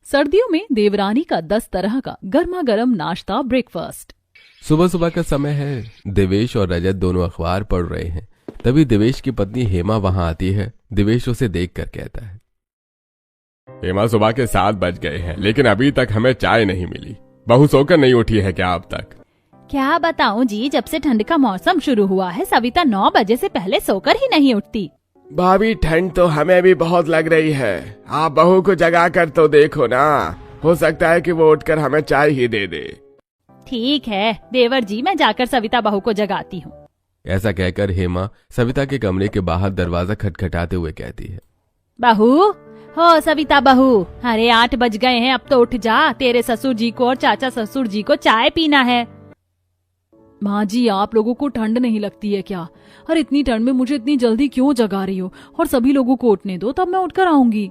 सर्दियों में देवरानी का 10 तरह का गर्मा गर्म नाश्ता ब्रेकफास्ट। सुबह सुबह का समय है। देवेश और रजत दोनों अखबार पढ़ रहे हैं। तभी देवेश की पत्नी हेमा वहां आती है। देवेश उसे देखकर कहता है, हेमा, सुबह के 7 बज गए हैं, लेकिन अभी तक हमें चाय नहीं मिली। बहू सोकर नहीं उठी है क्या अब तक? क्या बताऊं जी, जब से ठंड का मौसम शुरू हुआ है सविता 9 बजे से पहले सोकर ही नहीं उठती। भाभी, ठंड तो हमें भी बहुत लग रही है। आप बहू को जगा कर तो देखो ना, हो सकता है कि वो उठकर हमें चाय ही दे दे। ठीक है देवर जी, मैं जाकर सविता बहू को जगाती हूँ। ऐसा कहकर हेमा सविता के कमरे के बाहर दरवाजा खटखटाते हुए कहती है, बहू हो सविता बहू, अरे 8 बज गए हैं, अब तो उठ जा। तेरे ससुर जी को और चाचा ससुर जी को चाय पीना है। माँ जी, आप लोगों को ठंड नहीं लगती है क्या? और इतनी ठंड में मुझे इतनी जल्दी क्यों जगा रही हो? और सभी लोगों को उठने दो, तब मैं उठकर आऊंगी।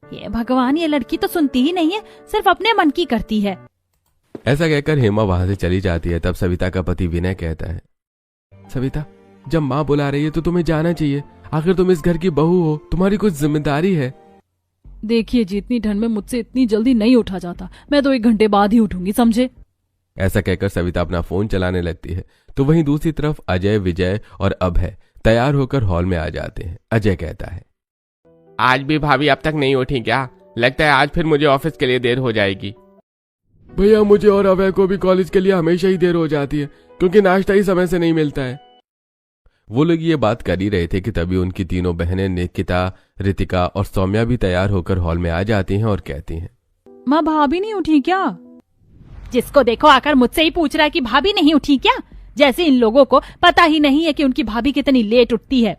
ये भगवान, ये लड़की तो सुनती ही नहीं है, सिर्फ अपने मन की करती है। ऐसा कहकर हेमा वहां से चली जाती है। तब सविता का पति विनय कहता है, सविता, जब माँ बुला रही है तो तुम्हें जाना चाहिए। आखिर तुम इस घर की बहू हो, तुम्हारी कुछ जिम्मेदारी है। देखिए जी, इतनी ठंड में मुझसे इतनी जल्दी नहीं उठा जाता। मैं तो 1 घंटे बाद ही उठूंगी, समझे? ऐसा कहकर सविता अपना फोन चलाने लगती है। तो वहीं दूसरी तरफ अजय, विजय और अभय तैयार होकर हॉल में आ जाते हैं। अजय कहता है, आज भी भाभी अब तक नहीं उठी क्या? लगता है आज फिर मुझे ऑफिस के लिए देर हो जाएगी। भैया, मुझे और अभय को भी कॉलेज के लिए हमेशा ही देर हो जाती है, क्योंकि नाश्ता ही समय से नहीं मिलता है। वो लोग ये बात कर ही रहे थे कि तभी उनकी तीनों बहनें निकिता, रितिका और सौम्या भी तैयार होकर हॉल में आ जाती हैं और कहती हैं, माँ, भाभी नहीं उठी क्या? जिसको देखो आकर मुझसे ही पूछ रहा है कि भाभी नहीं उठी क्या, जैसे इन लोगों को पता ही नहीं है कि उनकी भाभी कितनी लेट उठती है।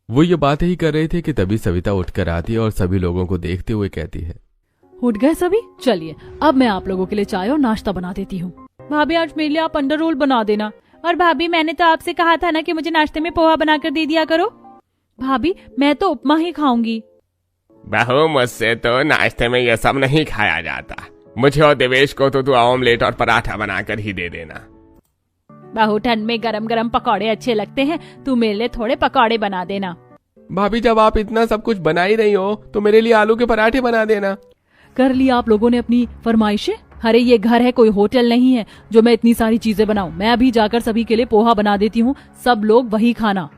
वो ये बात ही कर रहे थे कि तभी सविता उठकर आती है और सभी लोगों को देखते हुए कहती है, उठ गए सभी? चलिए अब मैं आप लोगों के लिए चाय और नाश्ता बना देती हूँ। भाभी, आज मेरे लिए आप अंडर रोल बना देना। और भाभी, मैंने तो आपसे कहा था ना कि मुझे नाश्ते में पोहा बनाकर दे दिया करो। भाभी, मैं तो उपमा ही खाऊंगी। बहू, मुझसे तो नाश्ते में ये सब नहीं खाया जाता। मुझे और देवेश को तो तू ऑमलेट और पराठा बनाकर ही दे देना। बहू, ठंड में गरम गरम पकौड़े अच्छे लगते हैं, तू मेरे लिए थोड़े पकौड़े बना देना। भाभी, जब आप इतना सब कुछ बना ही रही हो तो मेरे लिए आलू के पराठे बना देना। कर लिया आप लोगों ने अपनी फरमाइशें? अरे ये घर है, कोई होटल नहीं है जो मैं इतनी सारी चीजें बनाऊं। मैं अभी जाकर सभी के लिए पोहा बना देती हूँ, सब लोग वही खाना।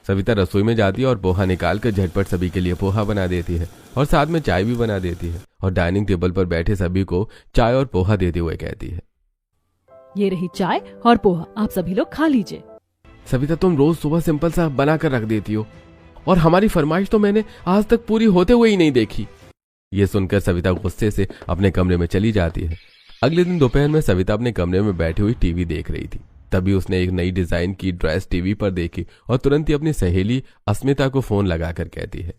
सविता रसोई में जाती है और पोहा निकालकर झटपट सभी के लिए पोहा बना देती है और साथ में चाय भी बना देती है और डाइनिंग टेबल पर बैठे सभी को चाय और पोहा देते हुए कहती है, ये रही चाय और पोहा, आप सभी लोग खा लीजिए। सविता, तुम रोज सुबह सिंपल सा बना कर रख देती हो और हमारी फरमाइश तो मैंने आज तक पूरी होते हुए ही नहीं देखी। ये सुनकर सविता गुस्से से अपने कमरे में चली जाती है। अगले दिन दोपहर में सविता अपने कमरे में बैठी हुई टीवी देख रही थी। तभी उसने एक नई डिजाइन की ड्रेस टीवी पर देखी और तुरंत ही अपनी सहेली अस्मिता को फोन लगाकर कहती है,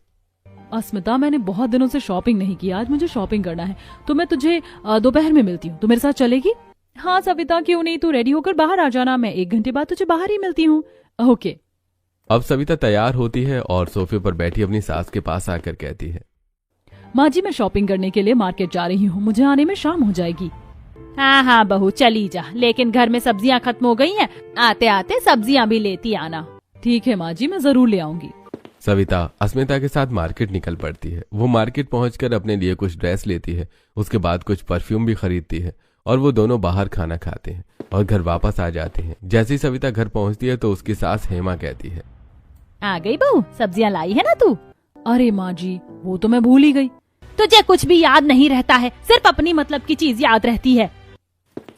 अस्मिता, मैंने बहुत दिनों से शॉपिंग नहीं की, आज मुझे शॉपिंग करना है, तो मैं तुझे दोपहर में मिलती हूँ। तू मेरे साथ चलेगी? हाँ सविता, क्यों नहीं, तू रेडी होकर बाहर आ जाना, मैं 1 घंटे बाद तुझे बाहर ही मिलती हूँ। ओके। अब सविता तैयार होती है और सोफे पर बैठी अपनी सास के पास आकर कहती है, माँ जी, मैं शॉपिंग करने के लिए मार्केट जा रही हूँ, मुझे आने में शाम हो जाएगी। हाँ हाँ बहू, चली जा, लेकिन घर में सब्जियाँ खत्म हो गई हैं, आते आते सब्जियाँ भी लेती आना। ठीक है माँ जी, मैं जरूर ले आऊंगी। सविता अस्मिता के साथ मार्केट निकल पड़ती है। वो मार्केट पहुंचकर अपने लिए कुछ ड्रेस लेती है, उसके बाद कुछ परफ्यूम भी खरीदती है और वो दोनों बाहर खाना खाते हैं और घर वापस आ जाते हैं। जैसे ही सविता घर पहुंचती है तो उसकी सास हेमा कहती है, आ गई बहू, सब्जियाँ लाई है ना तू? अरे माँ जी, वो तो मैं भूल ही गई। तुझे कुछ भी याद नहीं रहता है, सिर्फ अपनी मतलब की चीज याद रहती है।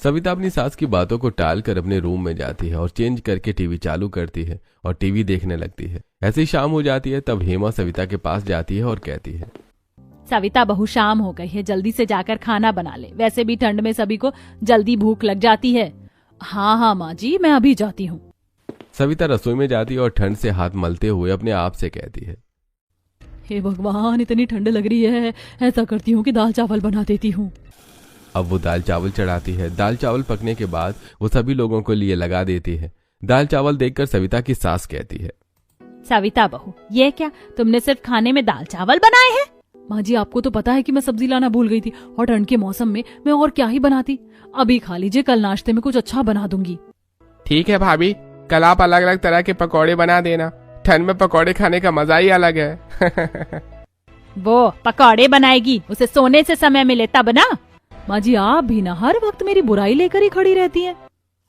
सविता अपनी सास की बातों को टालकर अपने रूम में जाती है और चेंज करके टीवी चालू करती है और टीवी देखने लगती है। ऐसे ही शाम हो जाती है। तब हेमा सविता के पास जाती है और कहती है, सविता बहू, शाम हो गई है, जल्दी से जाकर खाना बना ले, वैसे भी ठंड में सभी को जल्दी भूख लग जाती है। हाँ हाँ माँ जी, मैं अभी जाती हूँ। सविता रसोई में जाती है और ठंड से हाथ मलते हुए अपने आप से कहती है, हे भगवान, इतनी ठंड लग रही है, ऐसा करती हूँ कि दाल चावल बना देती हूँ। अब वो दाल चावल चढ़ाती है। दाल चावल पकने के बाद वो सभी लोगों को लिए लगा देती है। दाल चावल देखकर सविता की सास कहती है, सविता बहू, ये क्या, तुमने सिर्फ खाने में दाल चावल बनाए हैं? माँ जी, आपको तो पता है कि मैं सब्जी लाना भूल गई थी और ठंड के मौसम में मैं और क्या ही बनाती। अभी खा लीजिए, कल नाश्ते में कुछ अच्छा बना दूंगी। ठीक है भाभी, कल आप अलग अलग तरह के पकौड़े बना देना, ठंड में पकौड़े खाने का मजा ही अलग है। वो पकौड़े बनाएगी, उसे सोने से समय मिले तब ना। माँ जी आप भी ना हर वक्त मेरी बुराई लेकर ही खड़ी रहती हैं।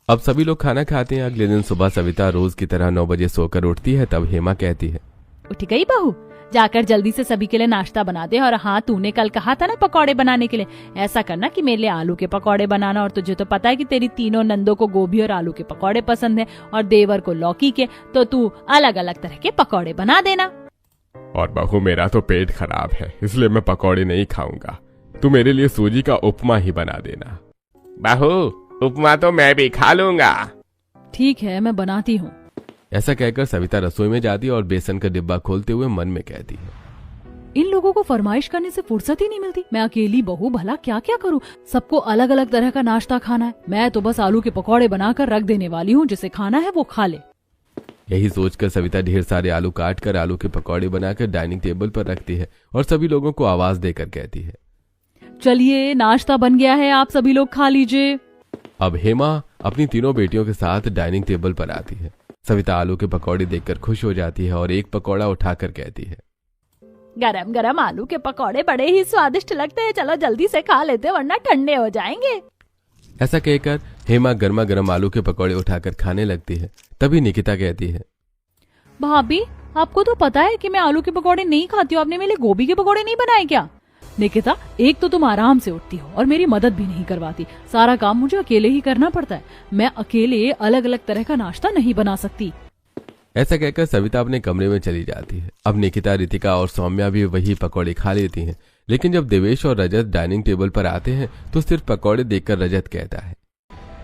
अब सभी लोग खाना खाते हैं। अगले दिन सुबह सविता रोज की तरह 9 बजे सोकर उठती है। तब हेमा कहती है, उठ गई बहू, जाकर जल्दी से सभी के लिए नाश्ता बना दे। और हाँ, तूने कल कहा था ना पकौड़े बनाने के लिए, ऐसा करना कि मेरे लिए आलू के पकौड़े बनाना। और तुझे तो पता है कि तेरी तीनों नंदों को गोभी और आलू के पकौड़े पसंद है और देवर को लौकी के, तो तू अलग अलग तरह के पकौड़े बना देना। और बहू मेरा तो पेट खराब है, इसलिए मैं पकौड़े नहीं खाऊंगा। तू मेरे लिए सूजी का उपमा ही बना देना। बहू उपमा तो मैं भी खा लूंगा। ठीक है, मैं बनाती हूँ। ऐसा कहकर सविता रसोई में जाती है और बेसन का डिब्बा खोलते हुए मन में कहती है, इन लोगों को फरमाइश करने से फुर्सत ही नहीं मिलती। मैं अकेली बहू भला क्या क्या करूँ, सबको अलग अलग तरह का नाश्ता खाना है। मैं तो बस आलू के पकौड़े बनाकर रख देने वाली हूँ, जिसे खाना है वो खा ले। यही सोचकर सविता ढेर सारे आलू काट कर आलू के पकौड़े बनाकर डाइनिंग टेबल पर रखती है और सभी लोगों को आवाज देकर कहती है, चलिए नाश्ता बन गया है, आप सभी लोग खा लीजिए। अब हेमा अपनी तीनों बेटियों के साथ डाइनिंग टेबल पर आती है। सविता आलू के पकौड़े देखकर खुश हो जाती है और एक पकौड़ा उठाकर कहती है, गरम गरम आलू के पकौड़े बड़े ही स्वादिष्ट लगते हैं, चलो जल्दी से खा लेते वरना ठंडे हो जाएंगे। ऐसा कहकर हेमा गर्मा गर्म आलू के पकौड़े उठाकर खाने लगती है। तभी निकिता कहती है, भाभी आपको तो पता है कि मैं आलू के पकौड़े नहीं खाती हूँ, आपने मेरे लिए गोभी के पकौड़े नहीं बनाए क्या? निकिता एक तो तुम आराम से उठती हो और मेरी मदद भी नहीं करवाती, सारा काम मुझे अकेले ही करना पड़ता है। मैं अकेले अलग अलग तरह का नाश्ता नहीं बना सकती। ऐसा कहकर सविता अपने कमरे में चली जाती है। अब निकिता, रितिका और सौम्या भी वही पकौड़े खा लेती हैं। लेकिन जब देवेश और रजत डाइनिंग टेबल पर आते हैं तो सिर्फ पकौड़े देखकर रजत कहता है,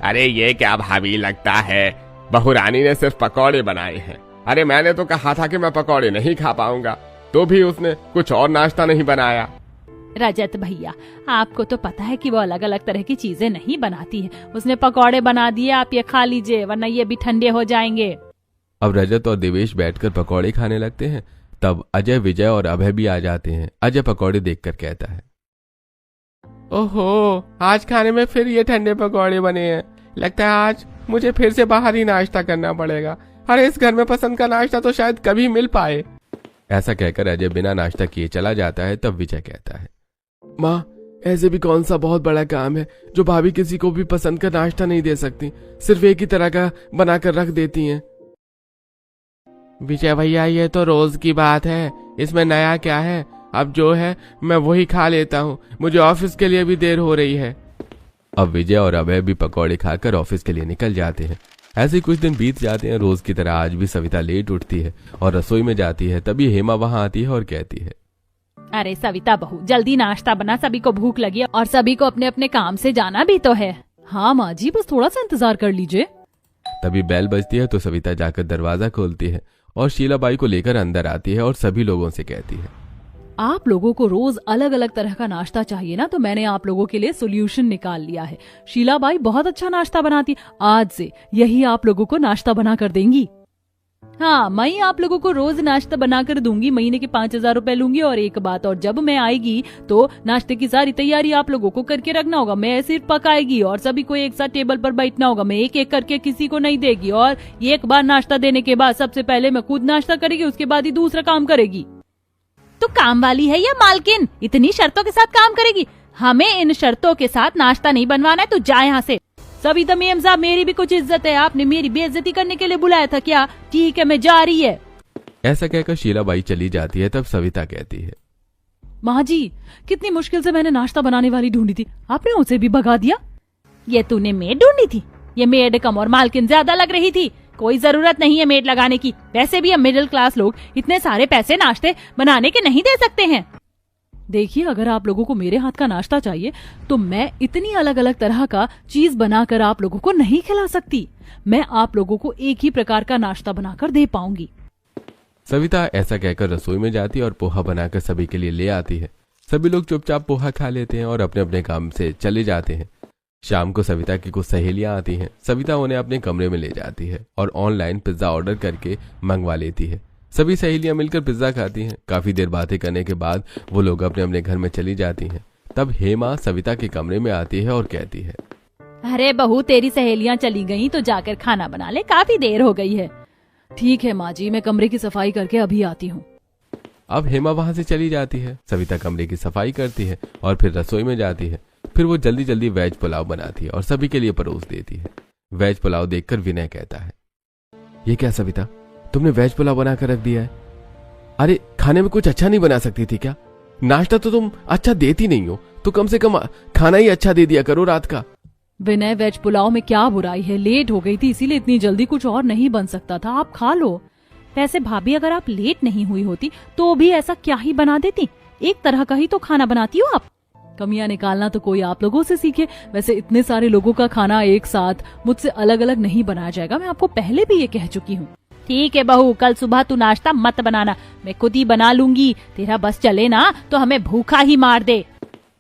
अरे ये क्या भाभी, लगता है बहू रानी ने सिर्फ पकौड़े बनाए हैं। अरे मैंने तो कहा था कि मैं पकौड़े नहीं खा पाऊंगा, तो भी उसने कुछ और नाश्ता नहीं बनाया। रजत भैया आपको तो पता है कि वो अलग अलग तरह की चीजें नहीं बनाती है, उसने पकौड़े बना दिए, आप ये खा लीजिए वरना ये भी ठंडे हो जाएंगे। अब रजत और देवेश बैठकर पकौड़े खाने लगते हैं। तब अजय, विजय और अभय भी आ जाते हैं। अजय पकौड़े देखकर कहता है, ओहो, आज खाने में फिर ये ठंडे पकौड़े बने हैं। लगता है आज मुझे फिर से बाहर ही नाश्ता करना पड़ेगा। अरे इस घर में पसंद का नाश्ता तो शायद कभी मिल पाए। ऐसा कहकर अजय बिना नाश्ता किए चला जाता है। तब विजय कहता है, माँ ऐसे भी कौन सा बहुत बड़ा काम है जो भाभी किसी को भी पसंद का नाश्ता नहीं दे सकती, सिर्फ एक ही तरह का बनाकर रख देती हैं। विजय भैया ये तो रोज की बात है, इसमें नया क्या है? अब जो है मैं वही खा लेता हूँ, मुझे ऑफिस के लिए भी देर हो रही है। अब विजय और अभय भी पकौड़े खाकर ऑफिस के लिए निकल जाते हैं। ऐसे कुछ दिन बीत जाते हैं। रोज की तरह आज भी सविता लेट उठती है और रसोई में जाती है। तभी हेमा वहां आती है और कहती है, अरे सविता बहू जल्दी नाश्ता बना, सभी को भूख लगी है और सभी को अपने अपने काम से जाना भी तो है। हाँ माँ जी, बस थोड़ा सा इंतजार कर लीजिए। तभी बेल बजती है तो सविता जाकर दरवाजा खोलती है और शीलाबाई को लेकर अंदर आती है और सभी लोगों से कहती है, आप लोगों को रोज अलग अलग तरह का नाश्ता चाहिए ना, तो मैंने आप लोगों के लिए सोल्यूशन निकाल लिया है। शीलाबाई बहुत अच्छा नाश्ता बनाती, आज से यही आप लोगों को नाश्ता बना कर देंगी। हाँ, मैं आप लोगों को रोज नाश्ता बनाकर दूंगी, महीने के 5,000 रुपए लूंगी। और एक बात और, जब मैं आएगी तो नाश्ते की सारी तैयारी आप लोगों को करके रखना होगा। मैं सिर्फ पकाएगी और सभी को एक साथ टेबल पर बैठना होगा। मैं एक एक करके किसी को नहीं देगी और एक बार नाश्ता देने के बाद सबसे पहले मैं खुद नाश्ता करेगी, उसके बाद ही दूसरा काम करेगी। तो काम वाली है या मालकिन, इतनी शर्तों के साथ काम करेगी? हमें इन शर्तों के साथ नाश्ता नहीं बनवाना है, तो जा यहाँ से। सविता मैम साहब, मेरी भी कुछ इज्जत है, आपने मेरी बेइज्जती करने के लिए बुलाया था क्या? ठीक है, मैं जा रही है। ऐसा कहकर शीलाबाई चली जाती है। तब सविता कहती है, माँ जी कितनी मुश्किल से मैंने नाश्ता बनाने वाली ढूंढी थी, आपने उसे भी भगा दिया। ये तूने मेड ढूंढी थी? ये मेड कम और मालकिन ज्यादा लग रही थी। कोई जरूरत नहीं है मेड लगाने की, वैसे भी हम मिडिल क्लास लोग इतने सारे पैसे नाश्ते बनाने के नहीं दे सकते हैं। देखिए, अगर आप लोगों को मेरे हाथ का नाश्ता चाहिए तो मैं इतनी अलग अलग तरह का चीज बनाकर आप लोगों को नहीं खिला सकती। मैं आप लोगों को एक ही प्रकार का नाश्ता बनाकर दे पाऊंगी। सविता ऐसा कहकर रसोई में जाती है और पोहा बनाकर सभी के लिए ले आती है। सभी लोग चुपचाप पोहा खा लेते हैं और अपने अपने काम से चले जाते हैं। शाम को सविता की कुछ सहेलियां आती हैं। सविता उन्हें अपने कमरे में ले जाती है और ऑनलाइन पिज्जा ऑर्डर करके मंगवा लेती है। सभी सहेलियां मिलकर पिज्जा खाती हैं। काफी देर बातें करने के बाद वो लोग अपने अपने घर में चली जाती हैं। तब हेमा सविता के कमरे में आती है और कहती है, अरे बहू, तेरी सहेलियां चली गई तो जाकर खाना बना ले, काफी देर हो गई है। ठीक है माँ जी, मैं कमरे की सफाई करके अभी आती हूँ। अब हेमा वहां से चली जाती है। सविता कमरे की सफाई करती है और फिर रसोई में जाती है। फिर वो जल्दी जल्दी वेज पुलाव बनाती है और सभी के लिए परोस देती है। वेज पुलाव देखकर विनय कहता है, ये क्या सविता, तुमने वेज पुलाव बनाकर रख दिया है? अरे खाने में कुछ अच्छा नहीं बना सकती थी क्या? नाश्ता तो तुम अच्छा देती नहीं हो, तो कम से कम खाना ही अच्छा दे दिया करो रात का। विनय, वेज पुलाव में क्या बुराई है? लेट हो गई थी इसीलिए इतनी जल्दी कुछ और नहीं बन सकता था, आप खा लो। वैसे भाभी, अगर आप लेट नहीं हुई होती तो भी ऐसा क्या ही बना देती, एक तरह का ही तो खाना बनाती हो आप। कमियां निकालना तो कोई आप लोगों से सीखे। वैसे इतने सारे लोगों का खाना एक साथ मुझसे अलग अलग नहीं बनाया जाएगा, मैं आपको पहले भी ये कह चुकी हूँ। ठीक है बहू, कल सुबह तू नाश्ता मत बनाना, मैं खुद ही बना लूंगी। तेरा बस चले ना तो हमें भूखा ही मार दे।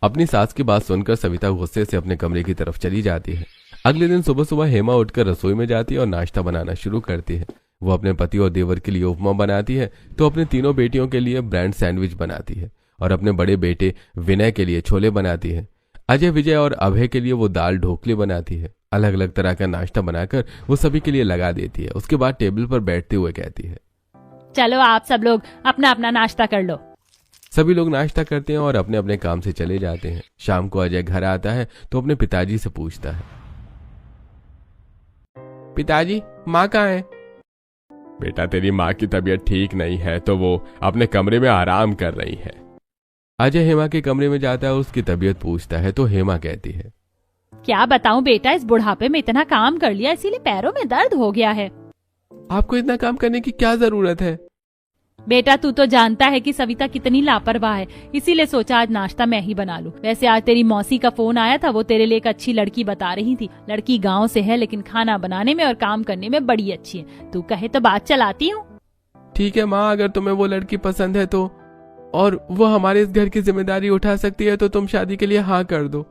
अपनी सास की बात सुनकर सविता गुस्से से अपने कमरे की तरफ चली जाती है। अगले दिन सुबह सुबह हेमा उठकर रसोई में जाती है और नाश्ता बनाना शुरू करती है। वो अपने पति और देवर के लिए उपमा बनाती है तो अपने तीनों बेटियों के लिए ब्रेड सैंडविच बनाती है और अपने बड़े बेटे विनय के लिए छोले बनाती है। अजय, विजय और अभय के लिए वो दाल ढोकले बनाती है। अलग अलग तरह का नाश्ता बनाकर वो सभी के लिए लगा देती है। उसके बाद टेबल पर बैठते हुए कहती है, चलो आप सब लोग अपना अपना नाश्ता कर लो। सभी लोग नाश्ता करते हैं और अपने अपने काम से चले जाते हैं। शाम को अजय घर आता है तो अपने पिताजी से पूछता है, पिताजी, माँ कहाँ है? बेटा, तेरी माँ की तबीयत ठीक नहीं है तो वो अपने कमरे में आराम कर रही है। अजय हेमा के कमरे में जाता है और उसकी तबीयत पूछता है तो हेमा कहती है, क्या बताऊं बेटा, इस बुढ़ापे में इतना काम कर लिया इसीलिए पैरों में दर्द हो गया है। आपको इतना काम करने की क्या जरूरत है? बेटा, तू तो जानता है कि सविता कितनी लापरवाह है, इसीलिए सोचा आज नाश्ता मैं ही बना लूं। वैसे आज तेरी मौसी का फोन आया था, वो तेरे लिए एक अच्छी लड़की बता रही थी। लड़की गांव से है लेकिन खाना बनाने में और काम करने में बड़ी अच्छी है। तू कहे तो बात चलाती हूँ। ठीक है माँ, अगर तुम्हें वो लड़की पसंद है तो, और वो हमारे इस घर की जिम्मेदारी उठा सकती है तो तुम शादी के लिए हाँ कर दो।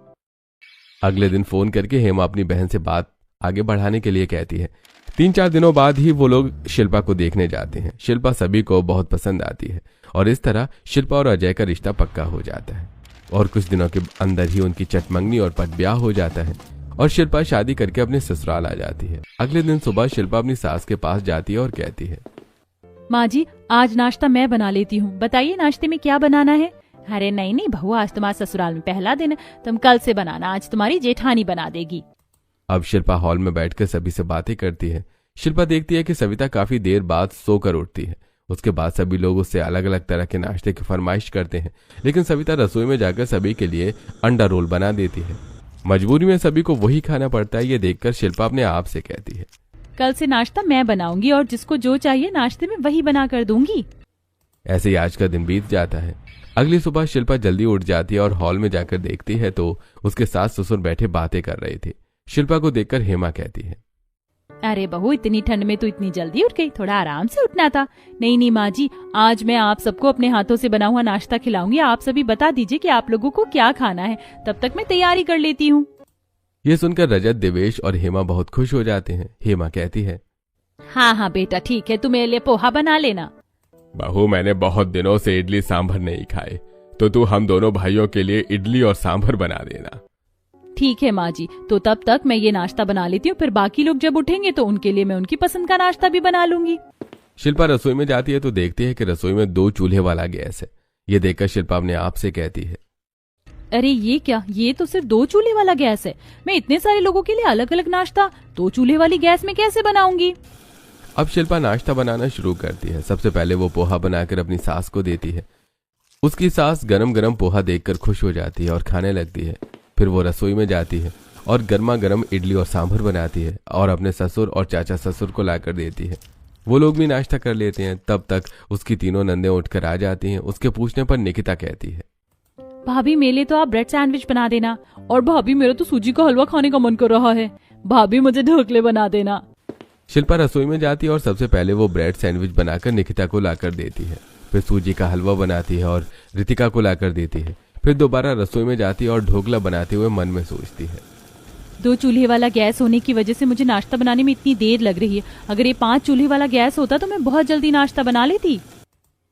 अगले दिन फोन करके हेमा अपनी बहन से बात आगे बढ़ाने के लिए कहती है। 3-4 दिनों बाद ही वो लोग शिल्पा को देखने जाते हैं। शिल्पा सभी को बहुत पसंद आती है और इस तरह शिल्पा और अजय का रिश्ता पक्का हो जाता है और कुछ दिनों के अंदर ही उनकी चटमंगनी और पट ब्याह हो जाता है और शिल्पा शादी करके अपने ससुराल आ जाती है। अगले दिन सुबह शिल्पा अपनी सास के पास जाती है और कहती है, माँ जी, आज नाश्ता मैं बना लेती हूँ, बताइए नाश्ते में क्या बनाना है? अरे नहीं नहीं बहू, आज तुम्हारे ससुराल में पहला दिन है, तुम कल से बनाना, आज तुम्हारी जेठानी बना देगी। अब शिल्पा हॉल में बैठकर सभी से बातें करती है। शिल्पा देखती है कि सविता काफी देर बाद सोकर उठती है। उसके बाद सभी लोग उससे अलग अलग तरह के नाश्ते की फरमाइश करते हैं, लेकिन सविता रसोई में जाकर सभी के लिए अंडा रोल बना देती है। मजबूरी में सभी को वही खाना पड़ता है। ये देखकर शिल्पा अपने आप से कहती है, कल से नाश्ता मैं बनाऊंगी और जिसको जो चाहिए नाश्ते में वही बना कर दूंगी। ऐसे ही आज का दिन बीत जाता है। अगली सुबह शिल्पा जल्दी उठ जाती है और हॉल में जाकर देखती है तो उसके सास ससुर बैठे बातें कर रहे थे। शिल्पा को देखकर हेमा कहती है, अरे बहू, इतनी ठंड में तू इतनी जल्दी उठ गई, थोड़ा आराम से उठना था। नहीं नहीं माँ जी, आज मैं आप सबको अपने हाथों से बना हुआ नाश्ता खिलाऊंगी। आप सभी बता दीजिए कि आप लोगों को क्या खाना है, तब तक मैं तैयारी कर लेती हूँ। ये सुनकर रजत, देवेश और हेमा बहुत खुश हो जाते हैं। हेमा कहती है, हाँ हाँ बेटा ठीक है, तू मेरे लिए पोहा बना लेना। बहू, मैंने बहुत दिनों से इडली सांभर नहीं खाए, तो तू हम दोनों भाइयों के लिए इडली और सांभर बना देना। ठीक है माँ जी, तो तब तक मैं ये नाश्ता बना लेती हूँ, फिर बाकी लोग जब उठेंगे तो उनके लिए मैं उनकी पसंद का नाश्ता भी बना लूंगी। शिल्पा रसोई में जाती है तो देखती है कि रसोई में 2 चूल्हे वाला गैस है। ये देखकर शिल्पा अपने आप से कहती है, अरे ये क्या, ये तो सिर्फ 2 चूल्हे वाला गैस है। मैं इतने सारे लोगों के लिए अलग अलग नाश्ता 2 चूल्हे वाली गैस में कैसे बनाऊंगी? अब शिल्पा नाश्ता बनाना शुरू करती है। सबसे पहले वो पोहा बनाकर अपनी सास को देती है। उसकी सास गरम गरम पोहा देखकर खुश हो जाती है और खाने लगती है। फिर वो रसोई में जाती है और गर्मा गर्म इडली और सांभर बनाती है और अपने ससुर और चाचा ससुर को लाकर देती है। वो लोग भी नाश्ता कर लेते हैं। तब तक उसकी तीनों नंदे उठकर आ जाती हैं। उसके पूछने पर निकिता कहती है, भाभी मेरे लिए तो आप ब्रेड सैंडविच बना देना, और भाभी मेरा तो सूजी का हलवा खाने का मन कर रहा है, भाभी मुझे ढोकले बना देना। शिल्पा रसोई में जाती है और सबसे पहले वो ब्रेड सैंडविच बनाकर निकिता को लाकर देती है। फिर सूजी का हलवा बनाती है और रितिका को लाकर देती है। फिर दोबारा रसोई में जाती है और ढोकला बनाते हुए मन में सोचती है, 2 चूल्हे वाला गैस होने की वजह से मुझे नाश्ता बनाने में इतनी देर लग रही है। अगर ये 5 चूल्हे वाला गैस होता तो मैं बहुत जल्दी नाश्ता बना लेती।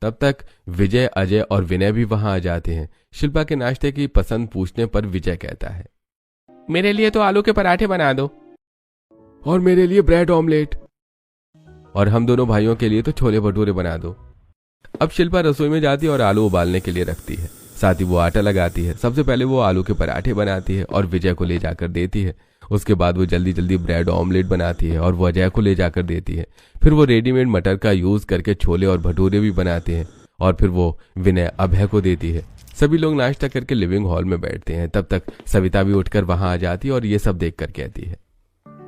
तब तक विजय, अजय और विनय भी वहां आ जाते हैं। शिल्पा के नाश्ते की पसंद पूछने पर विजय कहता है, मेरे लिए तो आलू के पराठे बना दो, और मेरे लिए ब्रेड ऑमलेट, और हम दोनों भाइयों के लिए तो छोले भटूरे बना दो। अब शिल्पा रसोई में जाती है और आलू उबालने के लिए रखती है। साथ ही वो आटा लगाती है। सबसे पहले वो आलू के पराठे बनाती है और विजय को ले जाकर देती है। उसके बाद वो जल्दी जल्दी ब्रेड ऑमलेट बनाती है और वो अजय को ले जाकर देती है। फिर वो रेडीमेड मटर का यूज करके छोले और भटूरे भी बनाते हैं और फिर वो विनय अभय को देती है। सभी लोग नाश्ता करके लिविंग हॉल में बैठते हैं। तब तक सविता भी उठकर वहां आ जाती है और ये सब देखकर कहती है,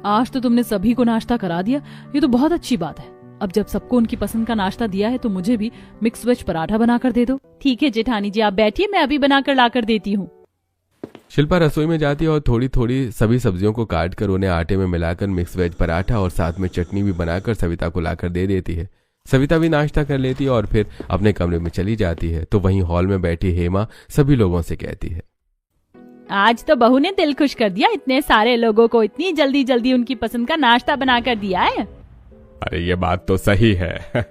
आज तो तुमने सभी को नाश्ता करा दिया, ये तो बहुत अच्छी बात है। अब जब सबको उनकी पसंद का नाश्ता दिया है तो मुझे भी मिक्स वेज पराठा बनाकर दे दो। ठीक है जेठानी जी, आप बैठिए, मैं अभी बनाकर लाकर देती हूँ। शिल्पा रसोई में जाती है और थोड़ी थोड़ी सभी सब्जियों को काट कर उन्हें आटे में मिलाकर मिक्स वेज पराठा और साथ में चटनी भी बनाकर सविता को लाकर दे देती है। सविता भी नाश्ता कर लेती है और फिर अपने कमरे में चली जाती है। तो वहीं हॉल में बैठी हेमा सभी लोगों से कहती है, आज तो बहू ने दिल खुश कर दिया, इतने सारे लोगों को इतनी जल्दी जल्दी उनकी पसंद का नाश्ता बनाकर दिया है। अरे ये बात तो सही है।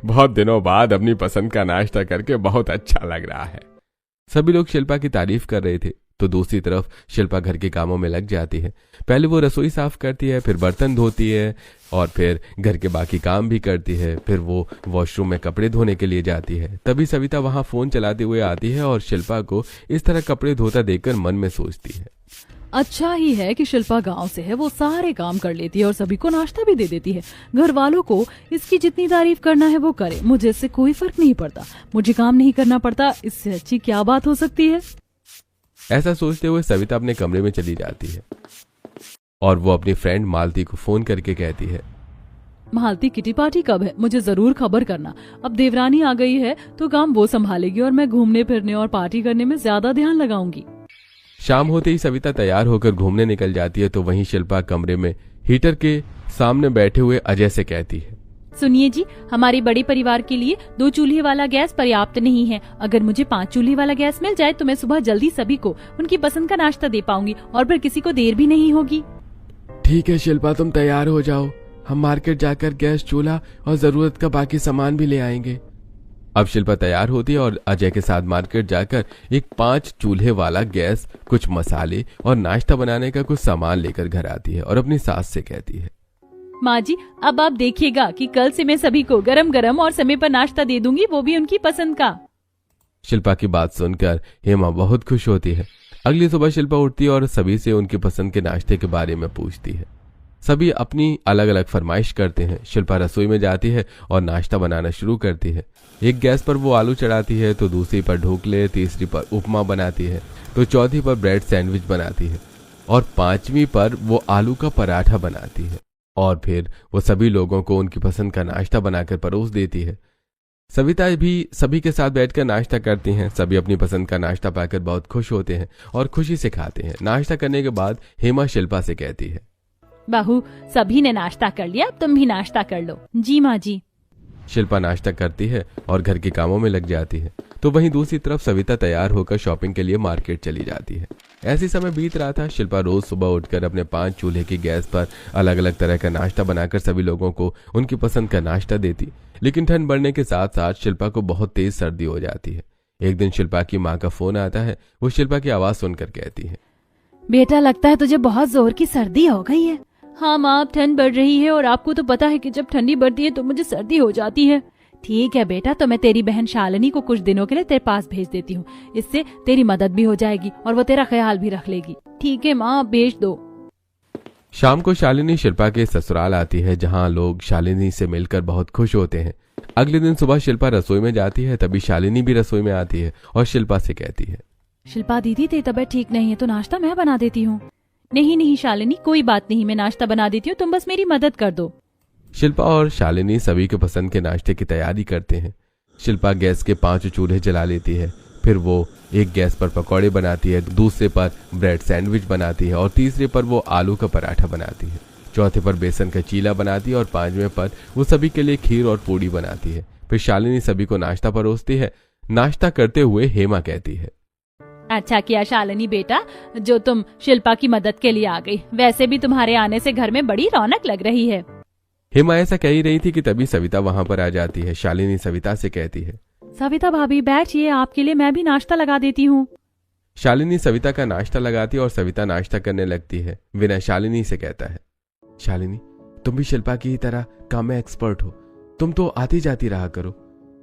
बहुत दिनों बाद अपनी पसंद का नाश्ता करके बहुत अच्छा लग रहा है। सभी लोग शिल्पा की तारीफ कर रहे थे। तो दूसरी तरफ शिल्पा घर के कामों में लग जाती है। पहले वो रसोई साफ करती है, फिर बर्तन धोती है और फिर घर के बाकी काम भी करती है। फिर वो वॉशरूम में कपड़े धोने के लिए जाती है। तभी सविता वहां फोन चलाते हुए आती है और शिल्पा को इस तरह कपड़े धोता देखकर मन में सोचती है, अच्छा ही है कि शिल्पा गांव से है, वो सारे काम कर लेती है और सभी को नाश्ता भी दे देती है। घर वालों को इसकी जितनी तारीफ करना है वो करे, मुझे इससे कोई फर्क नहीं पड़ता, मुझे काम नहीं करना पड़ता, इससे अच्छी क्या बात हो सकती है। ऐसा सोचते हुए सविता अपने कमरे में चली जाती है और वो अपनी फ्रेंड मालती को फोन करके कहती है, मालती किटी पार्टी कब है, मुझे जरूर खबर करना। अब देवरानी आ गई है तो काम वो संभालेगी और मैं घूमने फिरने और पार्टी करने में ज्यादा ध्यान लगाऊंगी। शाम होते ही सविता तैयार होकर घूमने निकल जाती है। तो वहीं शिल्पा कमरे में हीटर के सामने बैठे हुए अजय से कहती है, सुनिए जी, हमारे बड़े परिवार के लिए 2 चूल्हे वाला गैस पर्याप्त नहीं है। अगर मुझे 5 चूल्हे वाला गैस मिल जाए तो मैं सुबह जल्दी सभी को उनकी पसंद का नाश्ता दे पाऊंगी और फिर किसी को देर भी नहीं होगी। ठीक है शिल्पा, तुम तैयार हो जाओ, हम मार्केट जाकर गैस, चूल्हा और जरूरत का बाकी सामान भी ले आएंगे। अब शिल्पा तैयार होती है और अजय के साथ मार्केट जाकर एक 5 चूल्हे वाला गैस, कुछ मसाले और नाश्ता बनाने का कुछ सामान लेकर घर आती है और अपनी सास से कहती है, माँ जी, अब आप देखिएगा कि कल से मैं सभी को गरम गरम और समय पर नाश्ता दे दूंगी, वो भी उनकी पसंद का। शिल्पा की बात सुनकर हेमा बहुत खुश होती है। अगली सुबह शिल्पा उठती है और सभी से उनकी पसंद के नाश्ते के बारे में पूछती है। सभी अपनी अलग अलग फरमाइश करते हैं। शिल्पा रसोई में जाती है और नाश्ता बनाना शुरू करती है। एक गैस पर वो आलू चढ़ाती है, तो दूसरी पर ढोकले, तीसरी पर उपमा बनाती है, तो चौथी पर ब्रेड सैंडविच बनाती है और 5वीं पर वो आलू का पराठा बनाती है और फिर वो सभी लोगों को उनकी पसंद का नाश्ता बनाकर परोस देती है। सविता भी सभी के साथ बैठकर नाश्ता करती हैं। सभी अपनी पसंद का नाश्ता पाकर बहुत खुश होते हैं और खुशी से खाते हैं। नाश्ता करने के बाद हेमा शिल्पा से कहती है, बहू, सभी ने नाश्ता कर लिया, अब तुम भी नाश्ता कर लो। जी माँ जी। शिल्पा नाश्ता करती है और घर के कामों में लग जाती है। तो वहीं दूसरी तरफ सविता तैयार होकर शॉपिंग के लिए मार्केट चली जाती है। ऐसी समय बीत रहा था। शिल्पा रोज सुबह उठकर अपने 5 चूल्हे की गैस पर अलग अलग तरह का नाश्ता बनाकर सभी लोगों को उनकी पसंद का नाश्ता देती। लेकिन ठंड बढ़ने के साथ साथ शिल्पा को बहुत तेज सर्दी हो जाती है। एक दिन शिल्पा की माँ का फोन आता है। वो शिल्पा की आवाज सुनकर कहती है, बेटा, लगता है तुझे बहुत जोर की सर्दी हो गई है। हाँ माँ, ठंड बढ़ रही है और आपको तो पता है कि जब ठंडी बढ़ती है तो मुझे सर्दी हो जाती है। ठीक है बेटा, तो मैं तेरी बहन शालिनी को कुछ दिनों के लिए तेरे पास भेज देती हूँ, इससे तेरी मदद भी हो जाएगी और वो तेरा ख्याल भी रख लेगी। ठीक है माँ, भेज दो। शाम को शालिनी शिल्पा के ससुराल आती है, जहाँ लोग शालिनी से मिलकर बहुत खुश होते हैं। अगले दिन सुबह शिल्पा रसोई में जाती है। तभी शालिनी भी रसोई में आती है और शिल्पा से कहती है, शिल्पा दीदी, तेरी तबीयत ठीक नहीं है तो नाश्ता मैं बना देती हूँ। नहीं नहीं शालिनी, कोई बात नहीं, मैं नाश्ता बना देती हूँ, तुम बस मेरी मदद कर दो। शिल्पा और शालिनी सभी के पसंद के नाश्ते की तैयारी करते हैं। शिल्पा गैस के 5 चूल्हे जला लेती है। फिर वो एक गैस पर पकौड़े बनाती है, दूसरे पर ब्रेड सैंडविच बनाती है और तीसरे पर वो आलू का पराठा बनाती है। चौथे पर बेसन का चीला बनाती है और 5वें पर वो सभी के लिए खीर और पूड़ी बनाती है। फिर शालिनी सभी को नाश्ता परोसती है। नाश्ता करते हुए हेमा कहती है, अच्छा किया शालिनी बेटा, जो तुम शिल्पा की मदद के लिए आ गई। वैसे भी तुम्हारे आने से घर में बड़ी रौनक लग रही है। हेमा ऐसा कह ही रही थी कि तभी सविता वहां पर आ जाती है। शालिनी सविता से कहती है, सविता भाभी बैठिए, आपके लिए मैं भी नाश्ता लगा देती हूँ। शालिनी सविता का नाश्ता लगाती है और सविता नाश्ता करने लगती है। विनय शालिनी से कहता है, शालिनी, तुम भी शिल्पा की तरह काम में एक्सपर्ट हो, तुम तो आती जाती रहा करो।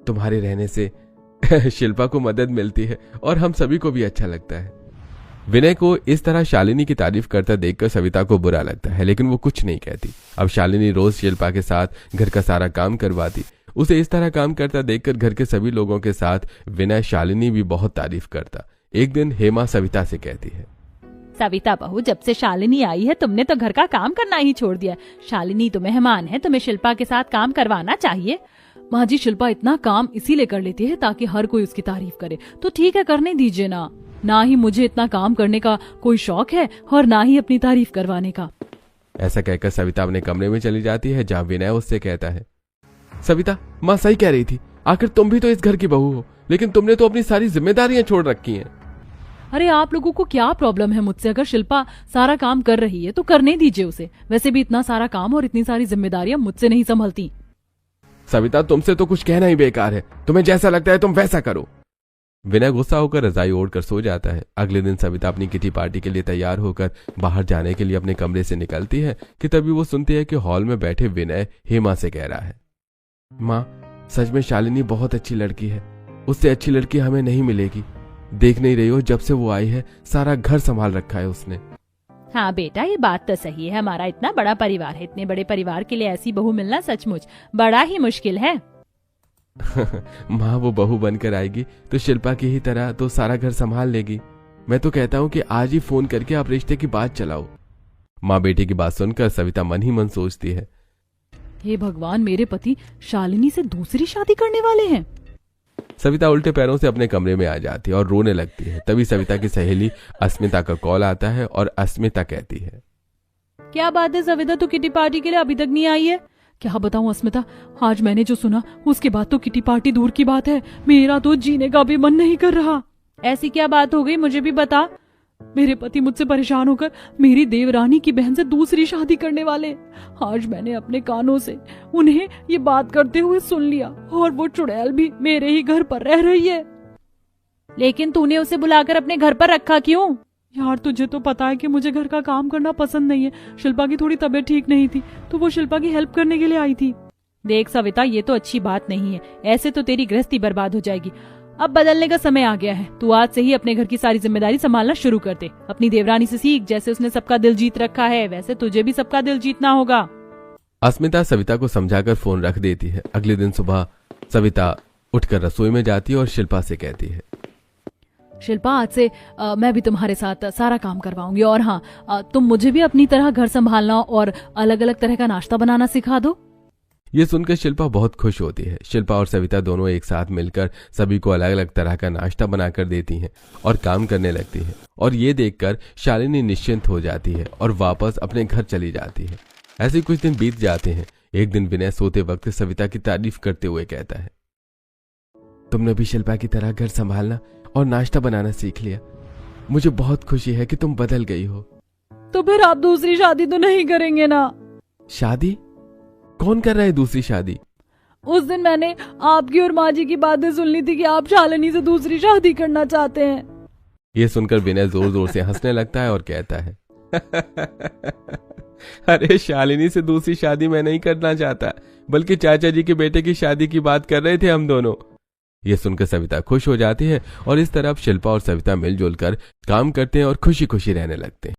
तुम्हारे रहने से शिल्पा को मदद मिलती है और हम सभी को भी अच्छा लगता है। विनय को इस तरह शालिनी की तारीफ करता देखकर सविता को बुरा लगता है, लेकिन वो कुछ नहीं कहती। अब शालिनी रोज शिल्पा के साथ घर का सारा काम करवाती। उसे इस तरह काम करता देखकर घर के सभी लोगों के साथ विनय शालिनी भी बहुत तारीफ करता। एक दिन हेमा सविता से कहती है, सविता बहू, जब से शालिनी आई है तुमने तो घर का काम करना ही छोड़ दिया। शालिनी तो मेहमान है, तुम्हें शिल्पा के साथ काम करवाना चाहिए। माँ जी, शिल्पा इतना काम इसीलिए कर लेती है ताकि हर कोई उसकी तारीफ करे, तो ठीक है करने दीजिए ना। ना ही मुझे इतना काम करने का कोई शौक है और ना ही अपनी तारीफ करवाने का। ऐसा कहकर सविता अपने कमरे में चली जाती है, जहाँ विनय उससे कहता है, सविता, माँ सही कह रही थी। आखिर तुम भी तो इस घर की बहू हो, लेकिन तुमने तो अपनी सारी जिम्मेदारियां छोड़ रखी हैं। अरे आप लोगों को क्या प्रॉब्लम है मुझसे? अगर शिल्पा सारा काम कर रही है तो करने दीजिए उसे। वैसे भी इतना सारा काम और इतनी सारी जिम्मेदारियां मुझसे नहीं संभलती। सविता, तुमसे तो कुछ कहना ही बेकार है। तुम्हें जैसा लगता है तुम वैसा करो। विनय गुस्सा होकर रजाई ओढ़कर सो जाता है। अगले दिन सविता अपनी किटी पार्टी के लिए तैयार होकर बाहर जाने के लिए अपने कमरे से निकलती है कि तभी वो सुनती है कि हॉल में बैठे विनय हेमा से कह रहा है, माँ, सच में शालिनी बहुत अच्छी लड़की है। उससे अच्छी लड़की हमें नहीं मिलेगी। देख नहीं रही हो, जब से वो आई है सारा घर संभाल रखा है उसने। हाँ बेटा, ये बात तो सही है। हमारा इतना बड़ा परिवार है, इतने बड़े परिवार के लिए ऐसी बहू मिलना सचमुच बड़ा ही मुश्किल है। माँ, वो बहू बनकर आएगी तो शिल्पा की ही तरह तो सारा घर संभाल लेगी। मैं तो कहता हूँ कि आज ही फोन करके आप रिश्ते की बात चलाओ। माँ बेटी की बात सुनकर सविता मन ही मन सोचती है, हे भगवान, मेरे पति शालिनी से दूसरी शादी करने वाले हैं। सविता उल्टे पैरों से अपने कमरे में आ जाती है और रोने लगती है। तभी सविता की सहेली अस्मिता का कॉल आता है और अस्मिता कहती है, क्या बात है सविता, तू किटी पार्टी के लिए अभी तक नहीं आई है? क्या बताऊं अस्मिता, आज मैंने जो सुना उसके बाद तो किटी पार्टी दूर की बात है, मेरा तो जीने का भी मन नहीं कर रहा। ऐसी क्या बात हो गई, मुझे भी बता। मेरे पति मुझसे परेशान होकर मेरी देवरानी की बहन से दूसरी शादी करने वाले। आज मैंने अपने कानों से उन्हें ये बात करते हुए सुन लिया और वो चुड़ैल भी मेरे ही घर पर रह रही है। लेकिन तूने उसे बुलाकर अपने घर पर रखा क्यों? यार, तुझे तो पता है कि मुझे घर का काम करना पसंद नहीं है। शिल्पा की थोड़ी तबीयत ठीक नहीं थी तो वो शिल्पा की हेल्प करने के लिए आई थी। देख सविता, ये तो अच्छी बात नहीं है। ऐसे तो तेरी गृहस्थी बर्बाद हो जाएगी। अब बदलने का समय आ गया है। तू आज से ही अपने घर की सारी जिम्मेदारी संभालना शुरू कर दे। अपनी देवरानी से सीख, जैसे उसने सबका दिल जीत रखा है वैसे तुझे भी सबका दिल जीतना होगा। अस्मिता सविता को समझाकर फोन रख देती है। अगले दिन सुबह सविता उठकर रसोई में जाती है और शिल्पा से कहती है, शिल्पा, आज से मैं भी तुम्हारे साथ सारा काम करवाऊंगी। और हाँ, तुम मुझे भी अपनी तरह घर संभालना और अलग अलग तरह का नाश्ता बनाना सिखा दो। ये सुनकर शिल्पा बहुत खुश होती है। शिल्पा और सविता दोनों एक साथ मिलकर सभी को अलग अलग तरह का नाश्ता बनाकर देती हैं और काम करने लगती है। और ये देखकर शालिनी निश्चिंत हो जाती है और वापस अपने घर चली जाती है। ऐसे कुछ दिन बीत जाते हैं। एक दिन विनय सोते वक्त सविता की तारीफ करते हुए कहता है, तुमने भी शिल्पा की तरह घर संभालना और नाश्ता बनाना सीख लिया। मुझे बहुत खुशी है कि तुम बदल गई हो। तो फिर आप दूसरी शादी तो नहीं करेंगे ना? शादी? कौन कर रहा है दूसरी शादी? उस दिन मैंने आपकी और माँ जी की बातें सुन ली थी कि आप शालिनी से दूसरी शादी करना चाहते हैं। ये सुनकर विनय जोर जोर से हंसने लगता है और कहता है, अरे शालिनी से दूसरी शादी मैं नहीं करना चाहता, बल्कि चाचा जी के बेटे की शादी की बात कर रहे थे हम दोनों। ये सुनकर सविता खुश हो जाती है और इस तरह शिल्पा और सविता मिलजुल कर काम करते हैं और खुशी खुशी रहने लगते हैं।